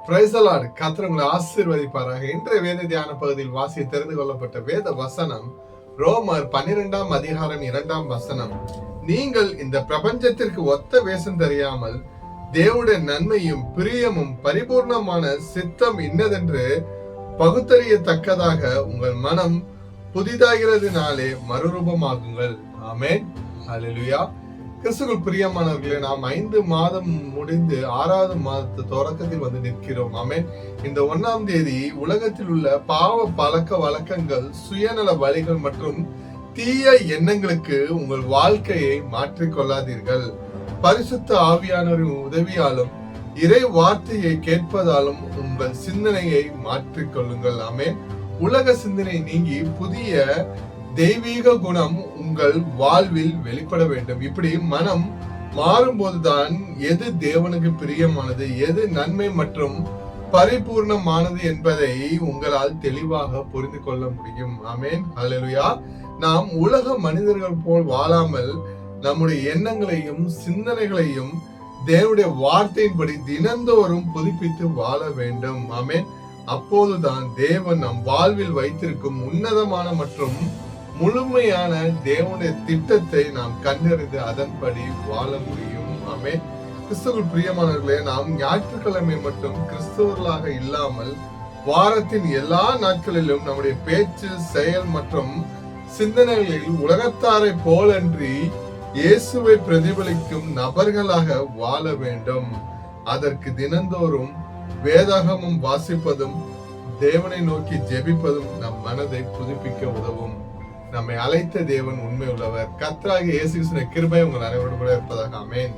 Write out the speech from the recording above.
Praise the Lord. கர்த்தர் உங்களை ஆசீர்வதிப்பாராக. இன்றைய வேத தியான பகுதியில் வாசி தெரிந்து கொள்ளப்பட்ட வேத வசனம் ரோமர் 12ஆம் அதிகாரம் 2ஆம் வசனம். நீங்கள் இந்த பிரபஞ்சத்திற்கு ஒத்த வேஷம் தெரியாமல் தேவனுடைய நன்மையும் பிரியமும் பரிபூர்ணமான சித்தம் இன்னதென்று பகுத்தறியத்தக்கதாக உங்கள் மனம் புதிதாகிறதுனாலே மறுரூபமாகுங்கள். ஆமென். ஹல்லேலூயா. கிறிஸ்துவுக்குள் பிரியமானவர்களே, நாம் 5 மாதம் முடிந்து 6வது மாதத்து தொடக்கத்தில் வந்து நிற்கிறோம். ஆமென். இந்த 1ஆம் தேதி உலகத்தில் உள்ள பாவ பழக்க வழக்கங்கள், சுயநல வழிகள் மற்றும் தீய எண்ணங்களுக்கு உங்கள் வாழ்க்கையை மாற்றிக்கொள்ளாதீர்கள். பரிசுத்த ஆவியானவரின் உதவியாலும் இறை வார்த்தையை கேட்பதாலும் உங்கள் சிந்தனையை மாற்றிக்கொள்ளுங்கள். ஆமென். உலக சிந்தனை நீங்கி புதிய தெய்வீக குணம் உங்கள் வாழ்வில் வெளிப்பட வேண்டும். இப்படி மனம் மாறும்போதுதான் எது தேவனுக்கு பிரியமானது, எது நன்மை மற்றும் பரிபூர்ணமானது என்பதை உங்களால் தெளிவாக புரிந்து கொள்ள முடியும். ஆமென். ஹல்லேலூயா. நாம் உலக மனிதர்கள் போல் வாழாமல் நம்முடைய எண்ணங்களையும் சிந்தனைகளையும் தேவனுடைய வார்த்தையின்படி தினந்தோறும் புதுப்பித்து வாழ வேண்டும். ஆமென். அப்போதுதான் தேவன் நம் வாழ்வில் வைத்திருக்கும் உன்னதமான மற்றும் முழுமையான தேவனுடைய திட்டத்தை நாம் கண்டறிந்து அதன்படி வாழ முடியும். ஆமென். கிறிஸ்துவுக்குள் பிரியமானவர்களே, நாம் ஞாயிற்றுக்கிழமை மட்டும் கிறிஸ்தவர்களாக இல்லாமல் வாரத்தின் எல்லா நாட்களிலும் நம்முடைய பேச்சு, செயல் மற்றும் சிந்தனைகளில் உலகத்தாரை போலன்றி இயேசுவை பிரதிபலிக்கும் நபர்களாக வாழ வேண்டும். அதற்கு தினந்தோறும் வேதாகமம் வாசிப்பதும் தேவனை நோக்கி ஜெபிப்பதும் நம் மனதை புதுப்பிக்க உதவும். நம்மை அழைத்த தேவன் உண்மை உள்ளவர். கர்த்தராகிய இயேசு கிறிஸ்துவின் கிருபை உங்கள் அனைவரோடு கூட இருப்பதாக. ஆமென்.